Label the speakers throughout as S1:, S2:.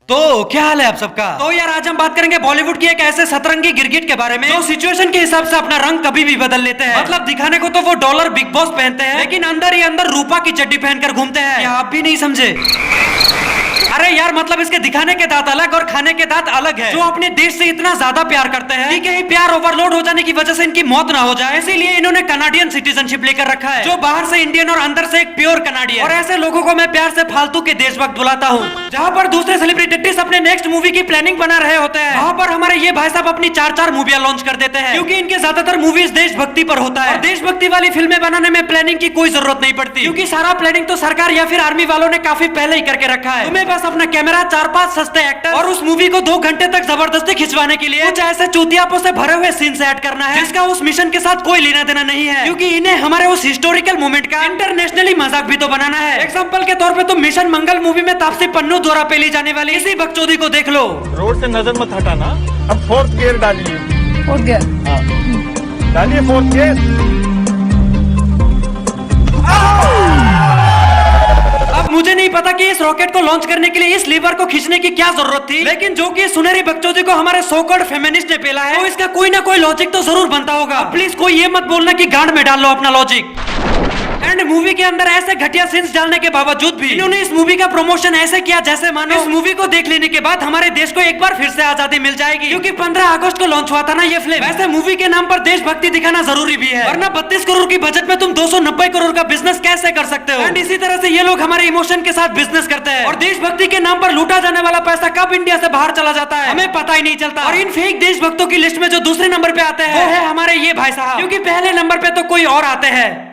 S1: तो क्या हाल है आप सबका? तो यार आज हम बात करेंगे बॉलीवुड की एक ऐसे सतरंगी गिरगिट के बारे में जो सिचुएशन के हिसाब से अपना रंग कभी भी बदल लेते हैं। मतलब दिखाने को तो वो डॉलर बिग बॉस पहनते हैं, लेकिन अंदर ही अंदर रूपा की चड्डी पहनकर घूमते हैं। क्या आप भी नहीं समझे? अरे यार मतलब इसके दिखाने के दांत अलग और खाने के दांत अलग है। जो अपने देश से इतना ज्यादा प्यार करते हैं कि कहीं प्यार ओवरलोड हो जाने की वजह से इनकी मौत ना हो जाए, इसीलिए इन्होंने कनाडियन सिटीजनशिप लेकर रखा है, जो बाहर से इंडियन और अंदर से एक प्योर कनाडियन। और ऐसे लोगों को मैं प्यार से फालतू के देशभक्त बुलाता हूँ। जहाँ पर दूसरे सेलिब्रिटीज अपने नेक्स्ट मूवी की प्लानिंग बना रहे होते हैं, वहाँ पर हमारे ये भाई साहब अपनी 4-4 मूवियां लॉन्च कर देते हैं, क्योंकि इनके ज्यादातर मूवीज देशभक्ति पर होता है। और देशभक्ति वाली फिल्में बनाने में प्लानिंग की कोई जरूरत नहीं पड़ती, क्योंकि सारा प्लानिंग तो सरकार या फिर आर्मी वालों ने काफी पहले ही करके रखा है। तुम्हें बस अपना कैमरा, 4-5 सस्ते एक्टर और उस मूवी को 2 घंटे तक जबरदस्ती खिंचवाने के लिए कुछ ऐसे चूतियापों से भरे हुए सीन से ऐड करना है, जिसका उस मिशन के साथ कोई लेना देना नहीं है, क्योंकि इन्हें हमारे उस हिस्टोरिकल मोमेंट का इंटरनेशनली मजाक भी तो बनाना है। एग्जांपल के तौर पे तुम मिशन मंगल मूवी में तापसी पन्नू द्वारा पेली जाने वाली इसी बकचोदी को देख लो।
S2: रोड से नजर मत हटाना। अब 4th गियर डालिए।
S3: 4th गियर
S2: डालिए 4th गियर।
S1: अब मुझे नहीं पता कि इस रॉकेट को लॉन्च करने के लिए इस लीवर को खींचने की क्या जरूरत थी, लेकिन जो कि सुनहरी बकचोदी को हमारे सो कॉल्ड फेमिनिस्ट ने पेला है, तो इसका कोई ना कोई लॉजिक तो जरूर बनता होगा। प्लीज कोई ये मत बोलना कि गांड में डाल लो अपना लॉजिक। एंड मूवी के अंदर ऐसे घटिया सीन्स डालने के बावजूद भी इन्होंने इस मूवी का प्रमोशन ऐसे किया जैसे मानो इस मूवी को देख लेने के बाद हमारे देश को एक बार फिर से आजादी मिल जाएगी, क्योंकि 15 अगस्त को लॉन्च हुआ था ना ये फिल्म। वैसे मूवी के नाम पर देशभक्ति दिखाना जरूरी भी है, वरना 32 करोड़ की बजट में तुम 290 करोड़ का बिजनेस कैसे कर सकते हो? एंड इसी तरह से ये लोग हमारे इमोशन के साथ बिजनेस करते हैं, और देशभक्ति के नाम पर लूटा जाने वाला पैसा कब इंडिया से बाहर चला जाता है हमें पता ही नहीं चलता। और इन फेक देशभक्तों की लिस्ट में जो दूसरे नंबर पे आते हैं वो है हमारे ये भाई साहब, क्योंकि पहले नंबर पे तो कोई और आते हैं।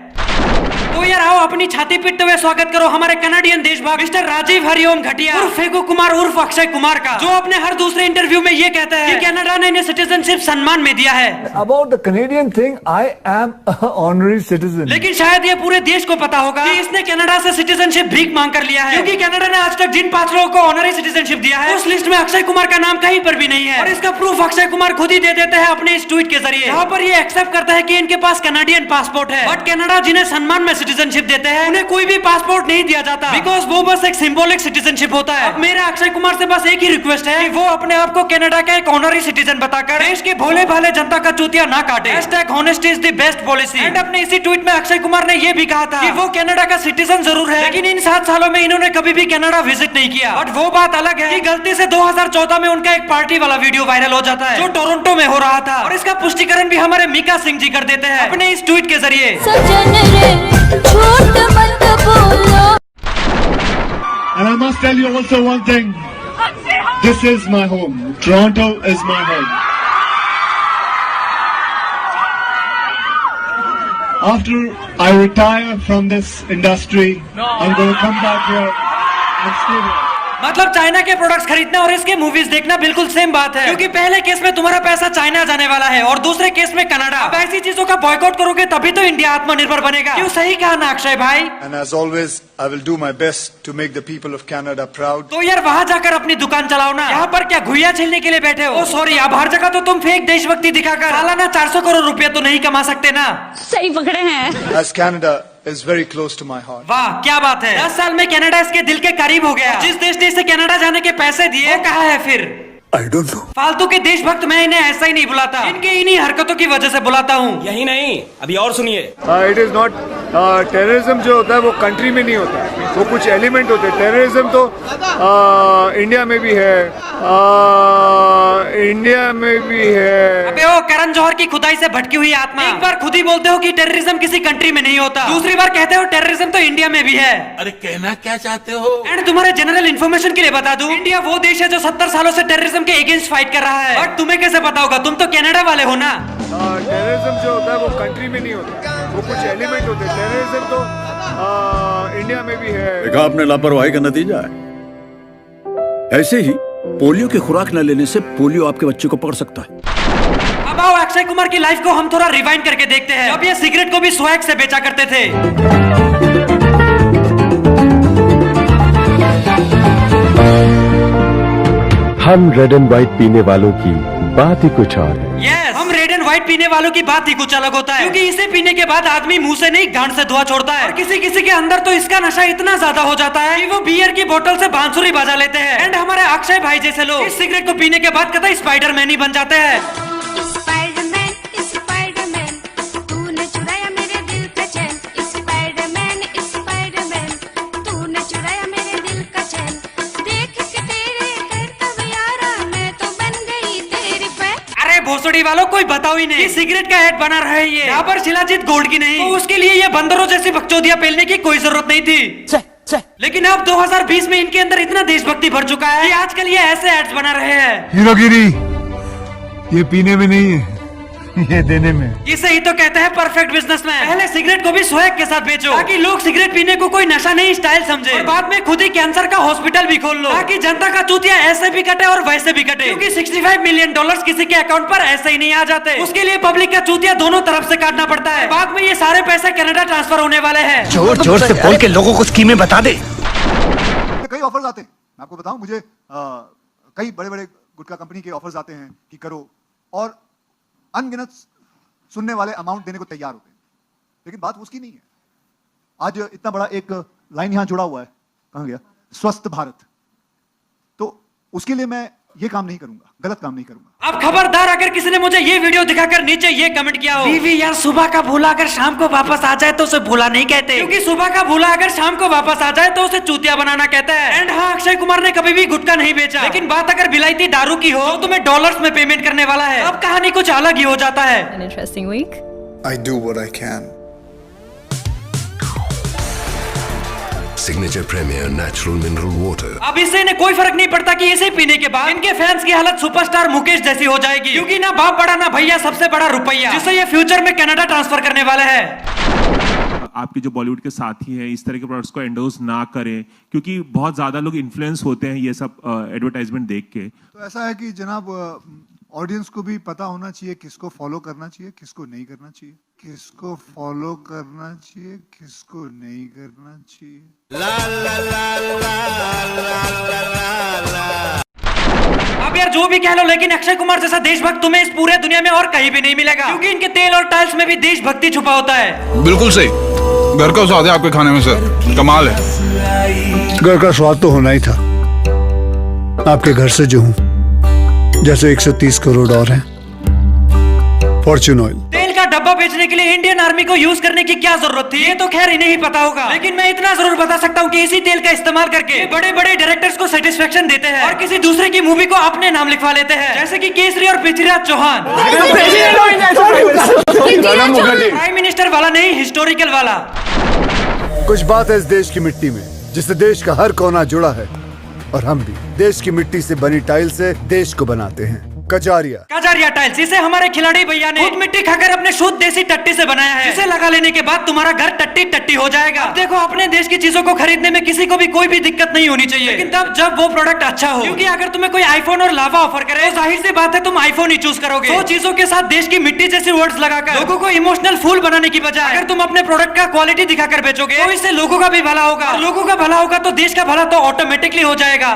S1: तो यार आओ अपनी छाती पीटते हुए स्वागत करो हमारे कनाडियन देशभक्त मिस्टर राजीव हरिओम घटिया उर्फ फेगू कुमार उर्फ अक्षय कुमार का, जो अपने हर दूसरे इंटरव्यू में ये कहते हैं कि कनाडा ने इन्हें सिटीजनशिप सम्मान में दिया है।
S4: About the Canadian thing, I am an honorary citizen.
S1: लेकिन शायद ये पूरे देश को पता होगा कि इसने कनाडा से सिटीजनशिप भीख मांग कर लिया है, क्योंकि कनाडा ने आज तक जिन 5 लोगों को ऑनरी सिटीजनशिप दिया है उस लिस्ट में अक्षय कुमार का नाम कहीं पर भी नहीं है। और इसका प्रूफ अक्षय कुमार खुद ही दे देते हैं अपने इस ट्वीट के जरिए, जहाँ पर ये एक्सेप्ट करता है कि इनके पास कनाडियन पासपोर्ट है, बट कनाडा जिन्हें सम्मान में सिटीजनशिप देते हैं उन्हें कोई भी पासपोर्ट नहीं दिया जाता, बिकॉज वो बस एक सिंबॉलिक सिटीजनशिप होता है। अब मेरा अक्षय कुमार से बस एक ही रिक्वेस्ट है कि वो अपने आप को कनाडा का एक ऑनरी सिटीजन बताकर देश के भोले भाले जनता का चूतिया ना काटे। #honesty is the best policy। And अपने इसी ट्वीट में अक्षय कुमार ने ये भी कहा था कि वो कनाडा का सिटीजन जरूर है, लेकिन इन 7 सालों में इन्होंने कभी भी कनाडा विजिट नहीं किया। बट वो बात अलग है कि गलती से 2014 में उनका एक पार्टी वाला वीडियो वायरल हो जाता है जो टोरंटो में हो रहा था, और इसका पुष्टिकरण भी हमारे मीका सिंह जी कर देते हैं अपने इस ट्वीट के जरिए।
S2: And I must tell you also one thing. This is my home. Toronto is my home. After I retire from this industry, I'm going to come back here and stay here.
S1: मतलब China के products खरीदना और इसके movies देखना बिल्कुल same बात है, क्योंकि पहले केस में तुम्हारा पैसा चाइना जाने वाला है और दूसरे केस में कनाडा। अब ऐसी चीजों का बॉयकॉट करोगे तभी तो इंडिया आत्मनिर्भर बनेगा। क्यों सही कहा ना अक्षय भाई?
S5: And as always, I will do my best to make the people of Canada proud.
S1: तो यार वहाँ जाकर अपनी दुकान चलाओ ना, यहाँ पर क्या घुइया छीलने के लिए बैठे हो? सॉरी, अब हर जगह तो तुम फेक देशभक्ति दिखाकर सालाना 400 करोड़ रुपया तो नहीं कमा सकते ना।
S3: सही पकड़े हैं।
S5: As Canada is very close to my heart.
S1: वाह क्या बात है, 10 साल में कनाडा इसके दिल के करीब हो गया। जिस देश ने इसे कनाडा जाने के पैसे दिए वो कहाँ है फिर?
S4: I don't know.
S1: फालतू के देशभक्त मैं इन्हें ऐसा ही नहीं बुलाता, इनके इन्हीं हरकतों की वजह से बुलाता हूँ।
S6: यही नहीं, अभी और सुनिए।
S2: It is not terrorism जो होता है वो कंट्री में नहीं होता, वो कुछ एलिमेंट होते हैं। टेररिज्म तो इंडिया में भी है, इंडिया में भी है।
S1: अबे ओ करण जौहर की खुदाई से भटकी हुई आत्मा, एक बार खुद ही बोलते हो कि टेररिज्म किसी कंट्री में नहीं होता, दूसरी बार कहते हो टेररिज्म तो इंडिया में भी है।
S6: अरे कहना क्या चाहते हो?
S1: एंड तुम्हारे जनरल इन्फॉर्मेशन के लिए बता दूं, इंडिया वो देश है जो 70 सालों से टेररिज्म के अगेंस्ट फाइट कर रहा है। बट तुम्हें कैसे पता होगा, तुम तो कनाडा वाले हो ना।
S2: टेररिज्म जो होता है वो कंट्री में नहीं होता, वो कुछ एलिमेंट होते हैं। टेररिज्म तो इंडिया में भी है।
S7: देखा आपने लापरवाही का नतीजा है। ऐसे ही पोलियो की खुराक न लेने से पोलियो आपके बच्चे को पकड़ सकता है।
S1: अब आओ अक्षय कुमार की लाइफ को हम थोड़ा रिवाइंड करके देखते हैं। अब ये सिगरेट को भी स्वैग से बेचा करते थे।
S8: हम रेड एंड व्हाइट पीने वालों की बात ही कुछ और है।
S1: यस, हम रेड एंड व्हाइट पीने वालों की बात ही कुछ अलग होता है, क्योंकि इसे पीने के बाद आदमी मुंह से नहीं गांड से धुआं छोड़ता है। और किसी किसी के अंदर तो इसका नशा इतना ज्यादा हो जाता है कि वो बियर की बोतल से बांसुरी बजा लेते हैं। एंड हमारे अक्षय भाई जैसे लोग इस सिगरेट को पीने के बाद कतई स्पाइडरमैन ही बन जाते हैं।
S8: स्पाइडरमैन स्पाइडरमैन तूने चुराया मेरे दिल का चैन। स्पाइडरमैन स्पाइडरमैन तूने चुराया मेरे दिल का चैन। देख के तेरे करतब यारा मैं तो बन गई तेरी फैन।
S1: अरे भोसड़ी वालों, कोई बताओ ही नहीं, सिगरेट का ऐड बना रहा है ये। यहाँ पर शिलाजीत गोल्ड की नहीं, तो उसके लिए ये बंदरों जैसी बकचोदियां पेलने की कोई जरूरत नहीं थी। लेकिन अब 2020 में इनके अंदर इतना देशभक्ति भर चुका है कि आजकल ये ऐसे एड्स बना रहे हैं।
S2: हीरोगिरी ये पीने में नहीं है, ये देने में।
S1: इसे ही तो कहते हैं परफेक्ट बिजनेसमैन। पहले सिगरेट को भी स्वैग के साथ बेचो, ताकि लोग सिगरेट पीने को कोई नशा नहीं स्टाइल समझे, और बाद में खुद ही कैंसर का हॉस्पिटल भी खोल लो, ताकि जनता का चूतिया ऐसे भी कटे और वैसे भी कटे। क्योंकि $65 मिलियन किसी के अकाउंट पर ऐसे ही नहीं आ जाते, उसके लिए पब्लिक का चूतिया दोनों तरफ से काटना पड़ता है। बाद में ये सारे पैसे कनाडा ट्रांसफर होने वाले हैं।
S6: जोर जोर से बोल के लोगों को स्कीमें बता दे।
S9: कई ऑफर्स आते हैं, मैं आपको बताऊं, मुझे कई बड़े बड़े गुटखा कंपनी के ऑफर्स आते हैं कि करो, और अनगिनत सुनने वाले अमाउंट देने को तैयार होते हैं, लेकिन बात उसकी नहीं है। आज इतना बड़ा एक लाइन यहां जुड़ा हुआ है, कहां गया, स्वस्थ भारत, तो उसके लिए मैं ये काम नहीं करूंगा, गलत काम नहीं करूंगा।
S1: अब खबरदार, अगर किसी ने मुझे ये वीडियो दिखाकर नीचे ये कमेंट किया हो, बीवी यार सुबह का भूला अगर शाम को वापस आ जाए तो उसे भूला नहीं कहते, क्योंकि सुबह का भूला अगर शाम को वापस आ जाए तो उसे चूतिया बनाना कहता है। एंड हाँ, अक्षय कुमार ने कभी भी गुटखा नहीं बेचा, लेकिन बात अगर बिलायती दारू की हो तो तुम्हें डॉलर्स में पेमेंट करने वाला है। अब कहानी कुछ अलग ही हो जाता है।
S3: An interesting week.
S5: I do what I can.
S10: Signature Premier Natural Mineral Water.
S1: अब इससे इन्हें कोई फर्क नहीं पड़ता कि इसे पीने के बाद इनके फैंस की हालत सुपरस्टार मुकेश जैसी हो जाएगी, क्योंकि ना बाप बड़ा ना भैया, सबसे बड़ा रुपया, जिसे ये फ्यूचर में कनाडा ट्रांसफर करने वाला है।
S11: आपके जो बॉलीवुड के साथी हैं इस तरह के प्रोडक्ट्स को एंडोर्स ना करें, क्योंकि बहुत ज्यादा लोग इन्फ्लुएंस होते हैं ये सब एडवर्टाइजमेंट देख के।
S9: तो ऐसा है कि जनाब, ऑडियंस को भी पता होना चाहिए किसको फॉलो करना चाहिए, किसको नहीं करना चाहिए, किसको फॉलो करना चाहिए, किसको नहीं करना चाहिए।
S1: अब यार जो भी कह लो, लेकिन अक्षय कुमार जैसा देशभक्त तुम्हें इस पूरे दुनिया में और कहीं भी नहीं मिलेगा, क्योंकि इनके तेल और टाइल्स में भी देशभक्ति छुपा होता है।
S12: बिल्कुल सही, घर का स्वाद है आपके खाने में सर, कमाल है।
S2: घर का स्वाद तो होना ही था, आपके घर से जो हूँ, जैसे 130 करोड़ और हैं। फॉर्च्यून ऑयल
S1: तेल का डब्बा बेचने के लिए इंडियन आर्मी को यूज करने की क्या जरूरत थी, ये तो खैर इन्हें ही पता होगा, लेकिन मैं इतना जरूर बता सकता हूँ कि इसी तेल का इस्तेमाल करके बड़े बड़े डायरेक्टर्स को सेटिस्फेक्शन देते हैं और किसी दूसरे की मूवी को अपने नाम लिखवा लेते हैं, जैसे कि केसरी और पृथ्वीराज चौहान। प्राइम मिनिस्टर वाला नहीं, हिस्टोरिकल वाला।
S2: कुछ बात है इस देश की मिट्टी में, जिससे देश का हर कोना जुड़ा है, और हम भी देश की मिट्टी से बनी टाइल से देश को बनाते हैं। कजारिया टाइल्स, इसे हमारे खिलाड़ी भैया ने खुद मिट्टी खाकर अपने शुद्ध देसी टट्टी से बनाया है, जिसे लगा लेने के बाद तुम्हारा घर टट्टी टट्टी हो जाएगा। अब देखो, अपने देश की चीजों को खरीदने में किसी को भी कोई भी दिक्कत नहीं होनी चाहिए, लेकिन तब जब वो प्रोडक्ट अच्छा हो, क्योंकि अगर तुम्हें कोई आईफोन और लावा ऑफर करे तो जाहिर सी बात है तुम आईफोन ही चूज करोगे। तो चीजों के साथ देश की मिट्टी जैसी वर्ड्स लगाकर लोगों को इमोशनल फूल बनाने की बजाय अगर तुम अपने प्रोडक्ट का क्वालिटी दिखाकर बेचोगे तो इससे लोगों का भी भला होगा, लोगों का भला होगा तो देश का भला तो ऑटोमेटिकली हो जाएगा।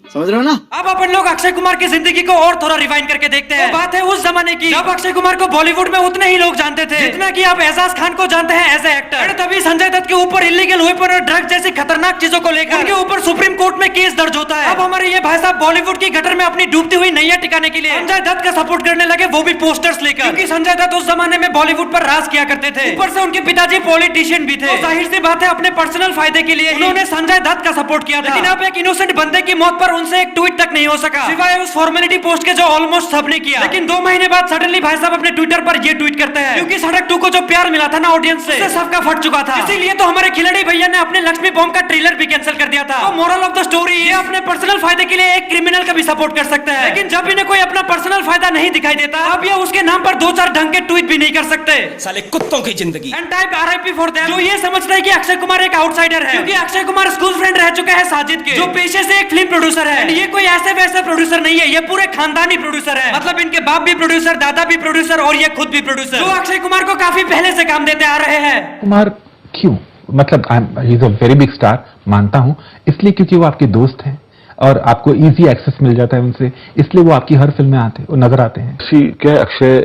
S9: समझ रहे हो ना?
S1: अब अपन लोग अक्षय कुमार की जिंदगी को और थोड़ा रिवाइंड करके देखते हैं। तो बात है उस जमाने की जब अक्षय कुमार को बॉलीवुड में उतने ही लोग जानते थे जितना कि आप एजाज खान को जानते हैं एज ए एक्टर। तभी संजय दत्त के ऊपर इलीगल वेपन और ड्रग जैसी खतरनाक चीजों को लेकर उनके ऊपर सुप्रीम कोर्ट में केस दर्ज होता है। अब हमारे ये भाई साहब बॉलीवुड की गटर में अपनी डूबती हुई नैया टिकाने के लिए संजय दत्त का सपोर्ट करने लगे, वो भी पोस्टर्स लेकर, क्योंकि संजय दत्त उस जमाने में बॉलीवुड पर राज किया करते थे। ऊपर से उनके पिताजी पॉलिटिशियन भी थे, तो जाहिर सी बात है अपने पर्सनल फायदे के लिए उन्होंने संजय दत्त का सपोर्ट किया था। लेकिन अब एक इनोसेंट बंदे की मौत पर उनसे एक ट्वीट तक नहीं हो सका, सिवाय उस फॉर्मेलिटी पोस्ट के जो ऑलमोस्ट सबने किया। लेकिन 2 महीने बाद सडनली भाई साहब अपने ट्विटर पर ये ट्वीट करते हैं, क्योंकि सड़क 2 को जो प्यार मिला था ना ऑडियंस से, सबका फट चुका था। इसीलिए तो हमारे खिलाड़ी भैया ने अपने लक्ष्मी बॉम्ब का ट्रेलर भी कैंसिल कर दिया था। तो मोरल ऑफ द स्टोरी, ये अपने पर्सनल फायदे के लिए एक क्रिमिनल का भी सपोर्ट कर सकते हैं, लेकिन जब इन्हें कोई अपना पर्सनल फायदा नहीं दिखाई देता, अब ये उसके नाम पर 2-4 ढंग के ट्वीट भी नहीं कर सकते।
S6: साले कुत्तों की जिंदगी।
S1: And type RIP for them, जो ये समझता है कि अक्षय कुमार एक आउटसाइडर है, क्योंकि अक्षय कुमार स्कूल फ्रेंड रह चुका है साजिद के, जो पेशे से एक फिल्म प्रोड्यूसर है। ये कोई ऐसे वैसे प्रोड्यूसर नहीं है, ये पूरे खानदानी प्रोड्यूसर है। मतलब इनके बाप भी प्रोड्यूसर, दादा भी प्रोड्यूसर और ये खुद भी प्रोड्यूसर, जो अक्षय कुमार को काफी पहले से काम देते आ रहे हैं।
S13: कुमार क्यों? मतलब he is a very big star, मानता हूं, इसलिए क्योंकि वो आपके दोस्त हैं, और आपको इजी एक्सेस मिल जाता है उनसे, इसलिए वो आपकी हर फिल्म में आते और नजर आते हैं।
S14: क्या Akshay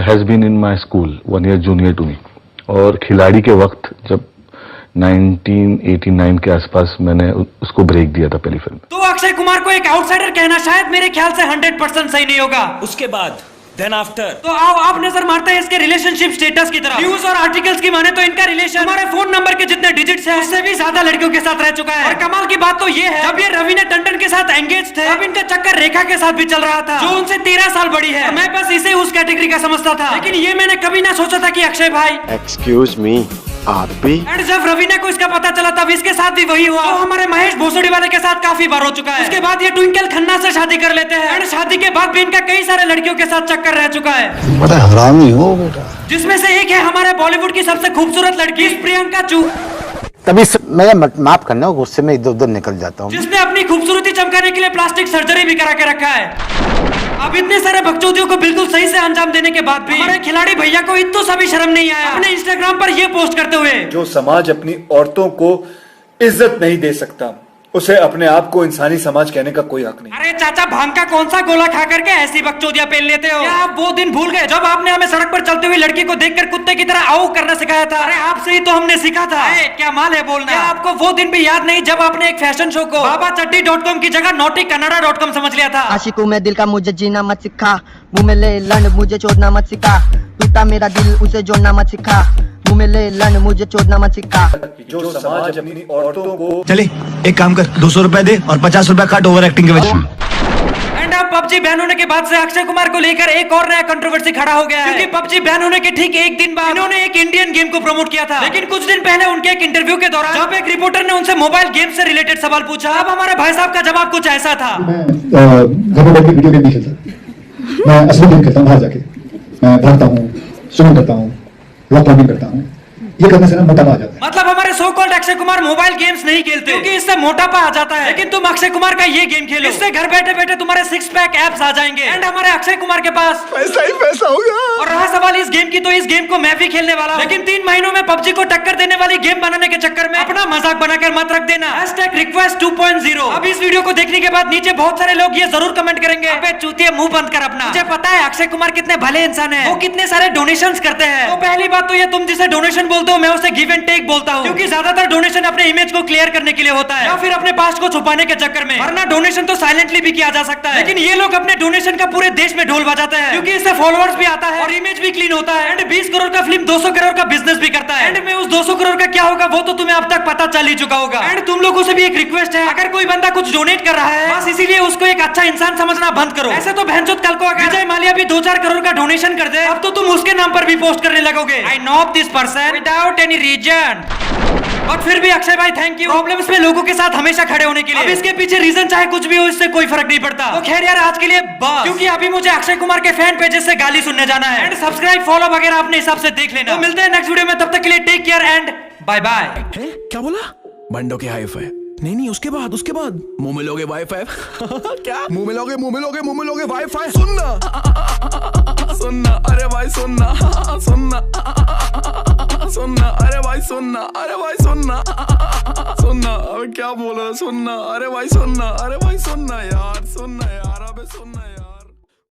S14: has been in my school 1 year junior to me, और खिलाड़ी के वक्त जब 1989 के आसपास मैंने उसको ब्रेक दिया था पहली फिल्म।
S1: तो अक्षय कुमार को एक आउटसाइडर कहना शायद मेरे ख्याल से 100% सही नहीं होगा।
S6: उसके बाद देन आफ्टर
S1: तो आओ आप नजर मारते हैं इसके रिलेशनशिप स्टेटस की तरफ। न्यूज और आर्टिकल्स की माने तो इनका रिलेशन हमारे फोन नंबर के जितने डिजिट्स हैं उससे भी ज्यादा लड़कियों के साथ रह चुका है। और कमाल की बात तो ये है, जब ये रवीना टंडन के साथ एंगेज थे अब इनका चक्कर रेखा के साथ भी चल रहा था, जो उनसे 13 साल बड़ी है। मैं बस इसे उस कैटेगरी का समझता था, लेकिन ये मैंने कभी ना सोचा था कि अक्षय भाई
S15: एक्सक्यूज मी आप भी।
S1: एंड जब रवीना को इसका पता चला तब इसके साथ भी वही हुआ। तो हमारे महेश भोसड़ी वाले के साथ काफी बार हो चुका है। उसके बाद ये ट्विंकल खन्ना से शादी कर लेते हैं, एंड शादी के बाद भी इनका कई सारे लड़कियों के साथ चक्कर रह चुका है।
S15: बड़ा हरामी हो बेटा।
S1: जिसमें से एक है हमारे बॉलीवुड की सबसे खूबसूरत लड़की प्रियंका चू।
S15: तभी मैं माफ करना, गुस्से में इधर उधर निकल जाता हूँ।
S1: जिसने अपनी खूबसूरती चमकाने के लिए प्लास्टिक सर्जरी भी करा के रखा है। अब इतने सारे बकचोदियों को बिल्कुल सही से अंजाम देने के बाद भी हमारे खिलाड़ी भैया को इतना सा भी शर्म नहीं आया अपने इंस्टाग्राम पर ये पोस्ट करते हुए,
S5: जो समाज अपनी औरतों को इज्जत नहीं दे सकता उसे अपने आप को इंसानी समाज कहने का कोई हक नहीं।
S1: अरे चाचा भांग का कौन सा गोला खा करके ऐसी बकचोदियां पेल लेते हो? क्या आप वो दिन भूल गए जब आपने हमें सड़क पर चलती हुई लड़की को देखकर कुत्ते की तरह आओ करना सिखाया था? अरे आपसे ही तो हमने सीखा था। क्या माल है बोलना। क्या आपको वो दिन भी याद नहीं जब आपने एक फैशन शो को babachaddi.com की जगह naughtykanada.com समझ लिया था?
S16: आशिकों में दिल का मुझे जीना मत सिखा, मुंह में ले लंड मुझे छोड़ना मत सिखा, टूटा मेरा दिल उसे जोड़ना मत सिखा, मुंह में ले लंड मुझे छोड़ना मत सिखा।
S5: जो समाज अपनी औरतों को
S6: चले एक काम कर 200 रुपए दे और 50 रुपए काट ओवर एक्टिंग के वजह।
S1: एंड अब पबजी बैन होने के बाद से अक्षय कुमार को लेकर एक और नया कंट्रोवर्सी खड़ा हो गया है, क्योंकि पबजी बैन होने के ठीक एक दिन बाद इन्होंने एक इंडियन गेम को प्रमोट किया था। लेकिन कुछ दिन पहले उनके एक इंटरव्यू के दौरान जब एक रिपोर्टर ने उनसे मोबाइल गेम से रिलेटेड सवाल पूछा, अब हमारे भाई साहब का जवाब कुछ ऐसा था।
S9: घर में बैठ के वीडियो गेम नहीं खेलता, मैं असली गेम खेलता हूँ बाहर जाके। मैं भागता हूँ, स्विमिंग करता हूँ, रॉक क्लाइंबिंग करता हूँ। ये करने से ना मोटापा आ जाता है। मतलब हमारे so called Akshay Kumar mobile games नहीं खेलते क्योंकि इससे मोटापा आ जाता है, लेकिन तुम अक्षय कुमार का ये गेम खेलो, इससे घर बैठे बैठे तुम्हारे 6 पैक एब्स आ जाएंगे। एंड हमारे अक्षय कुमार के पास
S5: पैसा ही पैसा होगा।
S1: और रहा सवाल इस गेम की, तो इस गेम को मैं भी खेलने वाला हूं, लेकिन 3 महीनों में पबजी को टक्कर देने वाली गेम बनाने के चक्कर में अपना मजाक बनाकर मत रख देना। #request 2.0। अब इस वीडियो को देखने के बाद नीचे बहुत सारे लोग ये जरूर कमेंट करेंगे, अबे चूतिया मुंह बंद कर अपना। मुझे पता है अक्षय कुमार कितने भले इंसान है, वो कितने सारे डोनेशंस करते हैं। तो पहली बात तो ये तुम जिसे डोनेशन बोलते हो मैं उसे गिव एंड टेक बोलता हूं, क्योंकि ज्यादातर डोनेशन अपने इमेज को क्लियर करने के लिए होता है या फिर अपने पास्ट को छुपाने के चक्कर में, वरना डोनेशन तो साइलेंटली भी किया जा सकता है। लेकिन ये लोग अपने डोनेशन का पूरे देश में ढोल बजाते हैं, क्योंकि इससे फॉलोअर्स भी आता है और इमेज भी क्लीन होता है। एंड 20 करोड़ का फिल्म 200 करोड़ का बिजनेस भी करता है। एंड में उस 200 करोड़ का क्या होगा वो तो तुम्हें अब तक पता चल ही चुका होगा। एंड तुम लोगों से भी एक रिक्वेस्ट है, अगर कोई बंदा कुछ डोनेट कर रहा है बस इसीलिए उसको एक अच्छा इंसान समझना बंद करो। ऐसे तो बहनचोद कल को अगर विजय माल्या भी 2-4 करोड़ का डोनेशन कर दे अब तो तुम उसके नाम पर भी पोस्ट करने लगोगे, I know this person without any reason. और फिर भी अक्षय भाई थैंक यू प्रॉब्लम्स में लोगों के साथ हमेशा खड़े होने के लिए। अब इसके पीछे रीजन चाहे कुछ भी हो इससे कोई फर्क नहीं पड़ता। तो खैर यार आज के लिए बस, क्योंकि अभी मुझे अक्षय कुमार के फैन पेजेस से गाली सुनने जाना है। एंड सब्सक्राइब फॉलो वगैरह अपने हिसाब से देख लेना। तो मिलते हैं नेक्स्ट वीडियो में, तब तक के लिए take care and bye bye.
S6: क्या बोला? बंडों के हाई-फाई नहीं उसके बाद मुंह में लोगे वाईफाई। क्या मुंह में लोगे वाईफाई? सुनना अरे भाई सुनना अरे भाई सुनना अब क्या बोल रहा? सुनना अरे भाई सुनना यार अबे सुनना यार।